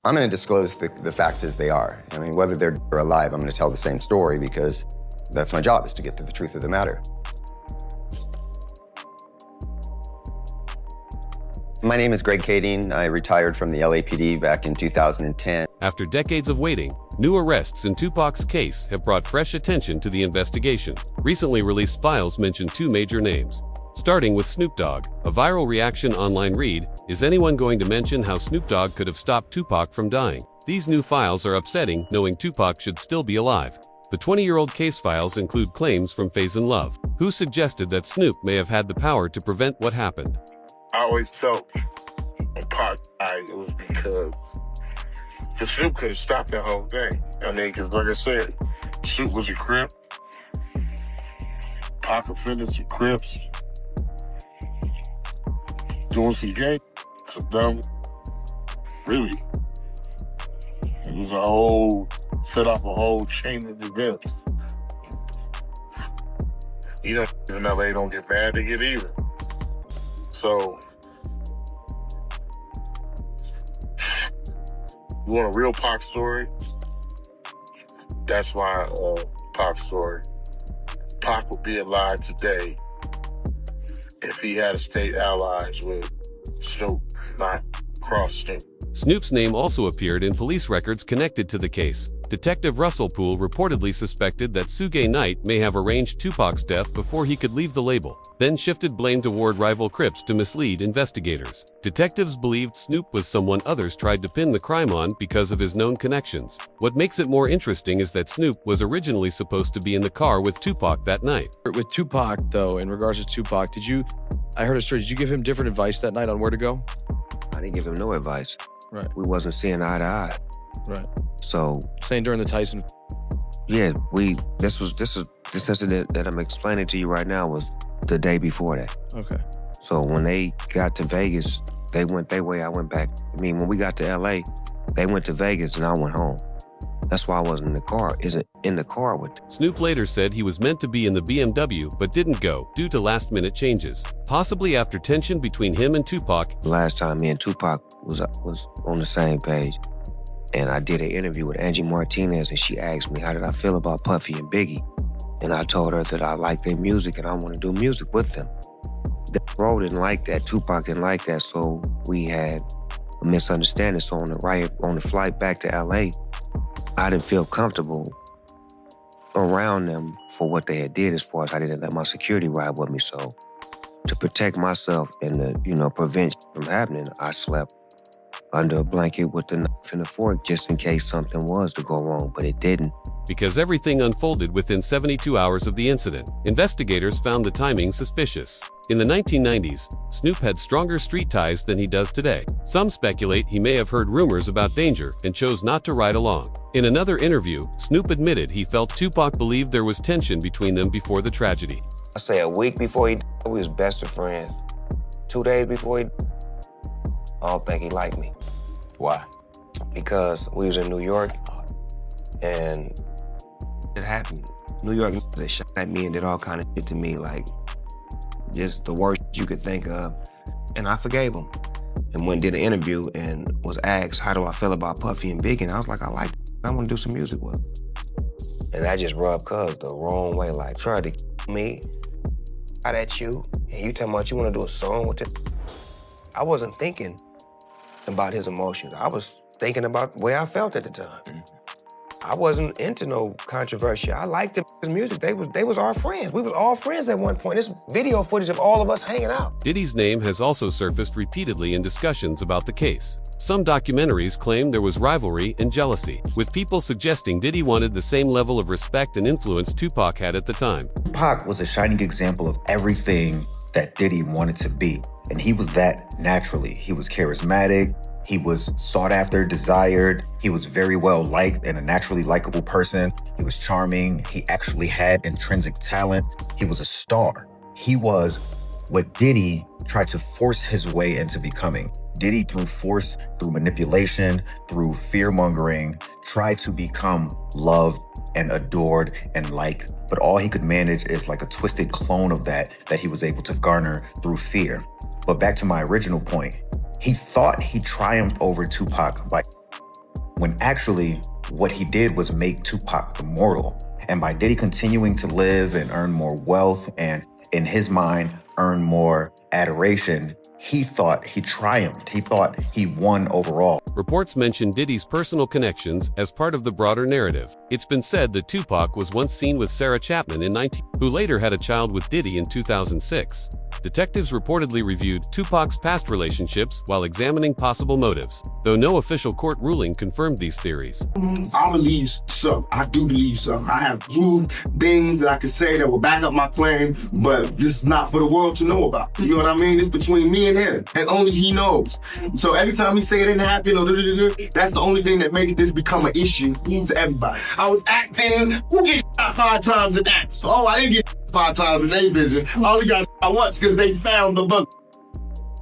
I'm going to disclose the facts as they are. I mean, whether they're dead or alive, I'm going to tell the same story because that's my job, is to get to the truth of the matter. My name is Greg Kading. I retired from the LAPD back in 2010. After decades of waiting, new arrests in Tupac's case have brought fresh attention to the investigation. Recently released files mention two major names. Starting with Snoop Dogg, a viral reaction online read, "Is anyone going to mention how Snoop Dogg could have stopped Tupac from dying?" These new files are upsetting, knowing Tupac should still be alive. The 20-year-old case files include claims from Faison Love, who suggested that Snoop may have had the power to prevent what happened. I always felt when Pac died, it was because Snoop could have stopped that whole thing. I mean, because like I said, Snoop was a Crip. Pac offended some Crips. Doing some gang, some dumb. Really. It was set off a whole chain of events. You know, in LA don't get mad, they get even. So, you want a real Pac story? That's my Pac story. Pac would be alive today if he had stayed allies with Snoop, not cross Snoop. Snoop's name also appeared in police records connected to the case. Detective Russell Poole reportedly suspected that Suge Knight may have arranged Tupac's death before he could leave the label, then shifted blame toward rival Crips to mislead investigators. Detectives believed Snoop was someone others tried to pin the crime on because of his known connections. What makes it more interesting is that Snoop was originally supposed to be in the car with Tupac that night. With Tupac, though, in regards to Tupac, I heard a story, did you give him different advice that night on where to go? I didn't give him no advice. Right. We wasn't seeing eye to eye. Right. So saying during the Tyson. Yeah, this incident that I'm explaining to you right now was the day before that. Okay. So when they got to Vegas, they went their way, I went back. I mean, when we got to LA, they went to Vegas and I went home. That's why I wasn't in the car with them. Snoop later said he was meant to be in the BMW but didn't go due to last-minute changes, possibly after tension between him and Tupac. Last time me and Tupac was on the same page, and I did an interview with Angie Martinez, and she asked me how did I feel about Puffy and Biggie, and I told her that I like their music and I want to do music with them. Bro didn't like that, Tupac didn't like that, so we had a misunderstanding. So on the flight back to LA, I didn't feel comfortable around them for what they had did, as far as I didn't let my security ride with me. So to protect myself and to prevent from happening, I slept under a blanket with the knife and the fork just in case something was to go wrong, but it didn't. Because everything unfolded within 72 hours of the incident, investigators found the timing suspicious. In the 1990s, Snoop had stronger street ties than he does today. Some speculate he may have heard rumors about danger and chose not to ride along. In another interview, Snoop admitted he felt Tupac believed there was tension between them before the tragedy. I say a week before he died, we was best of friends. 2 days before he died, I don't think he liked me. Why? Because we was in New York and it happened. New York, they shot at me and did all kind of shit to me, like just the worst you could think of. And I forgave him. And went and did an interview and was asked, how do I feel about Puffy and Biggie? And I was like, I like it. I want to do some music with him. And that just rubbed Cuz the wrong way, like tried to kill me, out at you, and you talking about you want to do a song with it. I wasn't thinking about his emotions. I was thinking about the way I felt at the time. I wasn't into no controversy. I liked his music. They was our friends. We was all friends at one point. There's video footage of all of us hanging out. Diddy's name has also surfaced repeatedly in discussions about the case. Some documentaries claim there was rivalry and jealousy, with people suggesting Diddy wanted the same level of respect and influence Tupac had at the time. Tupac was a shining example of everything that Diddy wanted to be, and he was that naturally. He was charismatic. He was sought after, desired. He was very well liked and a naturally likable person. He was charming. He actually had intrinsic talent. He was a star. He was what Diddy tried to force his way into becoming. Diddy, through force, through manipulation, through fear-mongering, tried to become loved and adored and liked, but all he could manage is like a twisted clone of that he was able to garner through fear. But back to my original point, he thought he triumphed over Tupac by when actually what he did was make Tupac immortal. And by Diddy continuing to live and earn more wealth and, in his mind, earn more adoration, he thought he triumphed. He thought he won overall. Reports mention Diddy's personal connections as part of the broader narrative. It's been said that Tupac was once seen with Sarah Chapman who later had a child with Diddy in 2006. Detectives reportedly reviewed Tupac's past relationships while examining possible motives, though no official court ruling confirmed these theories. I believe so. I do believe so. I have proved things that I could say that will back up my claim, but this is not for the world to know about. You know what I mean? It's between me and him, and only he knows. So every time he say it didn't happen, or that's the only thing that makes this become an issue to everybody. I was acting, who gets shot 5 times in that? Oh, I didn't get shot 5 times in their vision. I only got shot once because they found the book.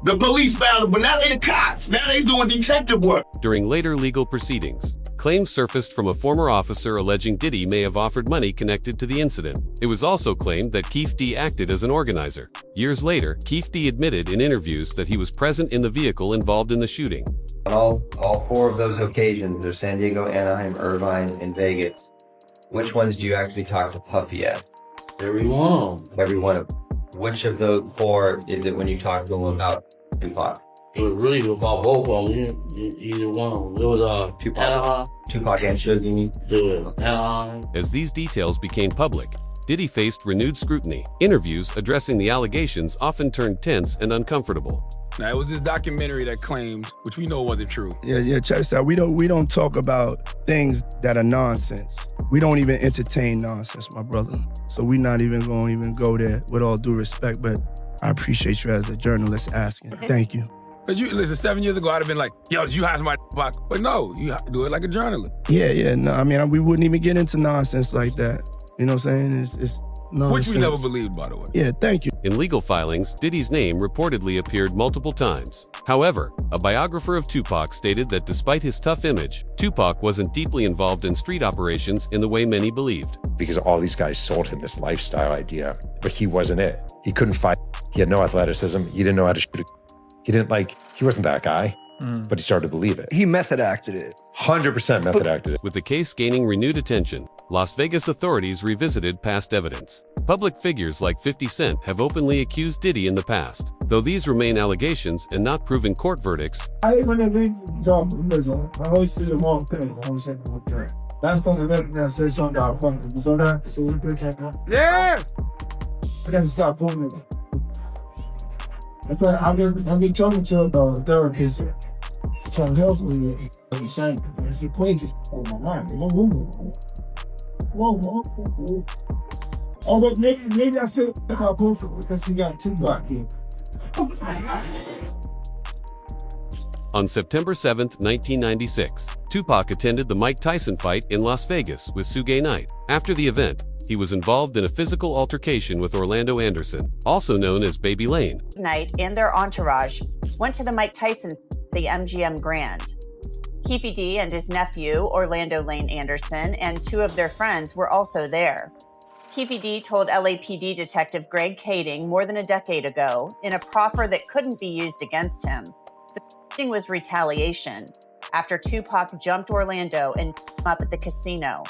The police found it, but now they the cops. Now they doing detective work. During later legal proceedings, claims surfaced from a former officer alleging Diddy may have offered money connected to the incident. It was also claimed that Keefe D acted as an organizer. Years later, Keefe D admitted in interviews that he was present in the vehicle involved in the shooting. On all 4 of those occasions, there's San Diego, Anaheim, Irvine, and Vegas. Which ones do you actually talk to Puffy at? Every one. Every one of them. Which of those 4 is it when you talk to him about Tupac? It was really about both of them. Either one. It was Tupac. Tupac and Suge. As these details became public, Diddy faced renewed scrutiny. Interviews addressing the allegations often turned tense and uncomfortable. Now, it was this documentary that claimed, which we know wasn't true. Yeah, check this out. We don't talk about things that are nonsense. We don't even entertain nonsense, my brother. So we're not even going to go there, with all due respect, but I appreciate you as a journalist asking. Thank you. Because listen, 7 years ago, I'd have been like, yo, did you hire somebody? But no, you have to do it like a journalist. Yeah, no, I mean, we wouldn't even get into nonsense like that. You know what I'm saying? It's nonsense. Which we never believed, by the way. Yeah, thank you. In legal filings, Diddy's name reportedly appeared multiple times. However, a biographer of Tupac stated that despite his tough image, Tupac wasn't deeply involved in street operations in the way many believed. Because all these guys sold him this lifestyle idea, but he wasn't it. He couldn't fight. He had no athleticism. He didn't know how to shoot. He wasn't that guy. But he started to believe it. He method acted it. 100% method acted it. With the case gaining renewed attention, Las Vegas authorities revisited past evidence. Public figures like 50 Cent have openly accused Diddy in the past, though these remain allegations and not proven court verdicts. I always see the wrong thing. I always say the wrong thing. That's the only thing that says something out front. So that, so we put that. Yeah! I gotta stop pulling it. That's why I've been talking to a therapist trying to help me with the same. It's equated on my mind. Whoa. Oh, but maybe I said about both of them because he got Tupac here. On September 7, 1996, Tupac attended the Mike Tyson fight in Las Vegas with Suge Knight. After the event, he was involved in a physical altercation with Orlando Anderson, also known as Baby Lane. Knight and their entourage went to the Mike Tyson, the MGM Grand. Keefe D and his nephew, Orlando Lane Anderson, and 2 of their friends were also there. Keefe D told LAPD Detective Greg Kading more than a decade ago, in a proffer that couldn't be used against him, the shooting was retaliation after Tupac jumped Orlando and beat him up at the casino.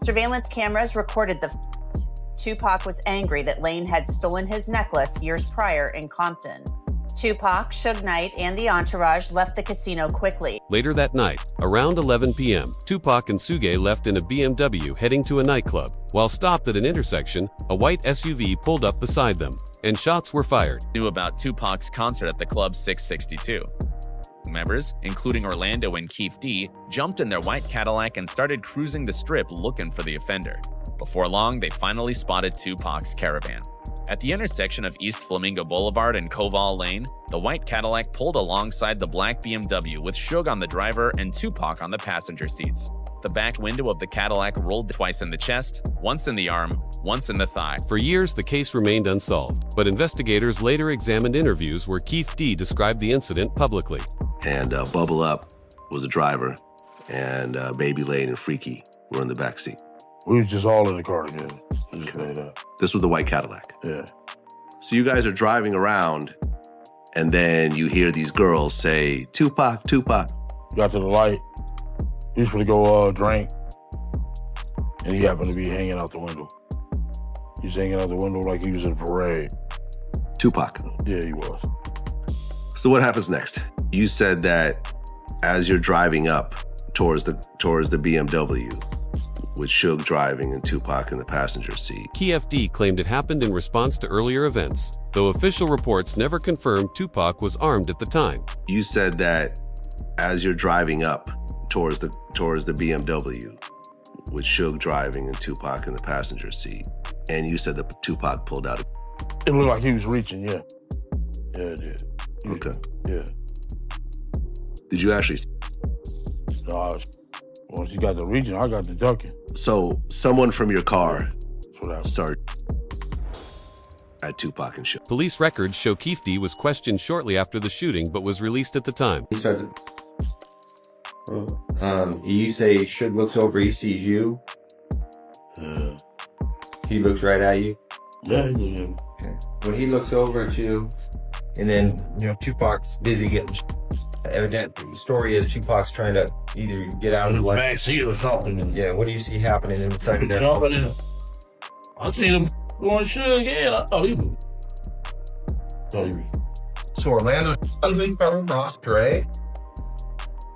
Surveillance cameras recorded the fight. Tupac was angry that Lane had stolen his necklace years prior in Compton. Tupac, Suge Knight, and the entourage left the casino quickly. Later that night, around 11 p.m., Tupac and Suge left in a BMW heading to a nightclub. While stopped at an intersection, a white SUV pulled up beside them, and shots were fired. Knew about Tupac's concert at the Club 662. Members, including Orlando and Keefe D, jumped in their white Cadillac and started cruising the strip looking for the offender. Before long, they finally spotted Tupac's caravan. At the intersection of East Flamingo Boulevard and Koval Lane, the white Cadillac pulled alongside the black BMW with Suge on the driver and Tupac on the passenger seats. The back window of the Cadillac rolled twice in the chest, once in the arm, once in the thigh. For years, the case remained unsolved, but investigators later examined interviews where Keefe D described the incident publicly. And Bubble Up was the driver, and Baby Lane and Freaky were in the back seat. We was just all in the car together. This was the white Cadillac. Yeah. So you guys are driving around, and then you hear these girls say, Tupac, Tupac. Got to the light, He was gonna go drink, and he happened to be hanging out the window. He was hanging out the window like he was in a parade. Tupac. Yeah, he was. So what happens next? You said that as you're driving up towards the BMW, with Suge driving and Tupac in the passenger seat. KFD claimed it happened in response to earlier events, though official reports never confirmed Tupac was armed at the time. You said that as you're driving up towards the BMW, with Suge driving and Tupac in the passenger seat, and you said that Tupac pulled out It looked like he was reaching, yeah. Yeah, it did. Okay. Yeah. Did you actually? No, once he got the reaching, I got the ducking. So someone from your car started at Tupac and Suge. Police records show KFD was questioned shortly after the shooting but was released at the time. He started. You say Suge looks over, he sees you. Yeah. He looks right at you. Yeah, yeah. Okay. When he looks over at you, and then Tupac's busy getting. Evidently, the story is Tupac's trying to either get out of the back seat or something. Yeah, what do you see happening inside of there? Jumping in. I seen him going Suge head. I thought he was. So Orlando fell across, right?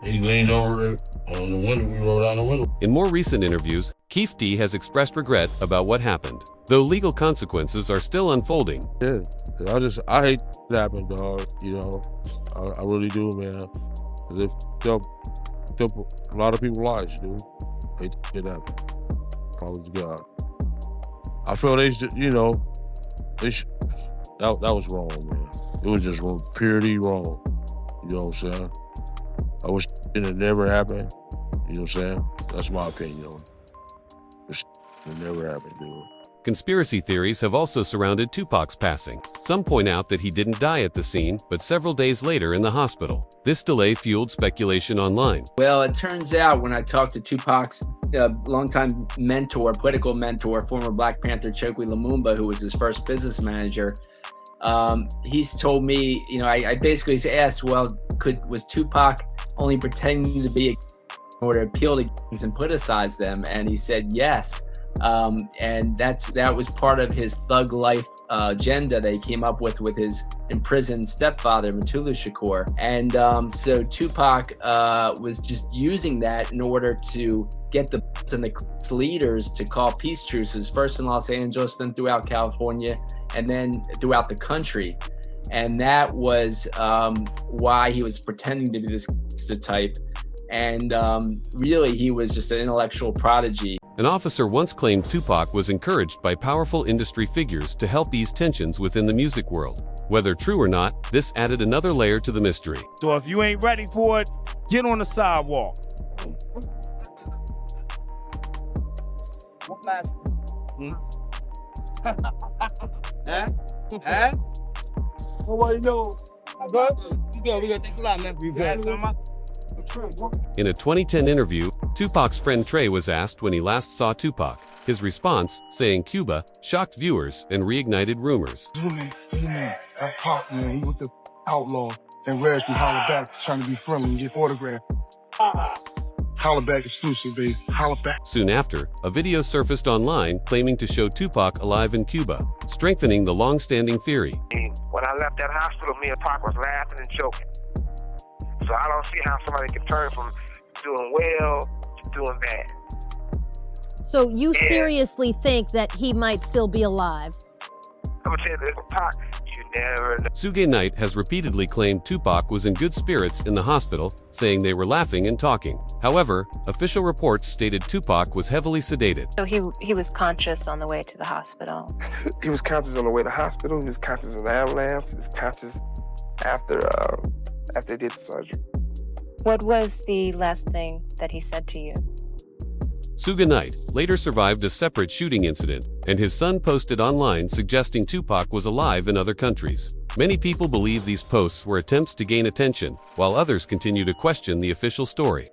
He leaned over on the window. We rolled down the window. In more recent interviews, KFD has expressed regret about what happened, though legal consequences are still unfolding. Yeah, I hate that happened, dog. I really do, man. Cause it up a lot of people's lives, dude. Hate that happened. Probably to God. I feel that was wrong, man. It was just wrong, purely wrong. You know what I'm saying? I wish it had never happened. You know what I'm saying? That's my opinion on it. It never happened, dude. Conspiracy theories have also surrounded Tupac's passing. Some point out that he didn't die at the scene, but several days later in the hospital. This delay fueled speculation online. Well, it turns out when I talked to Tupac's longtime mentor, political mentor, former Black Panther Chokwe Lumumba, who was his first business manager, he's told me, I basically asked, well, was Tupac only pretending to be in order to appeal to gangs and politicize them? And he said yes. And that was part of his thug life agenda that he came up with his imprisoned stepfather, Mutulu Shakur. And so Tupac was just using that in order to get the leaders to call peace truces, first in Los Angeles, then throughout California, and then throughout the country. And that was why he was pretending to be this type. And really, he was just an intellectual prodigy. An officer once claimed Tupac was encouraged by powerful industry figures to help ease tensions within the music world. Whether true or not, this added another layer to the mystery. So if you ain't ready for it, get on the sidewalk. Nobody knows. We got thanks a lot, man. You got something? In a 2010 interview, Tupac's friend Trey was asked when he last saw Tupac. His response, saying Cuba, shocked viewers and reignited rumors. Man, that's Pop, man. He was the outlaw. And Reg from Holla Back trying to be friendly and get autographed. Holla Back exclusive, baby. Holla Back. Soon after, a video surfaced online claiming to show Tupac alive in Cuba, strengthening the long-standing theory. When I left that hospital, me and Pac was laughing and joking. So I don't see how somebody can turn from doing well to doing bad. So you seriously think that he might still be alive? I'm gonna tell you this, Pac, you never know. Suge Knight has repeatedly claimed Tupac was in good spirits in the hospital, saying they were laughing and talking. However, official reports stated Tupac was heavily sedated. So he was conscious on the way to the hospital? He was conscious on the way to the hospital. He was conscious in the ambulance. He was conscious after they did the surgery. What was the last thing that he said to you? Suge Knight later survived a separate shooting incident, and his son posted online suggesting Tupac was alive in other countries. Many people believe these posts were attempts to gain attention, while others continue to question the official story.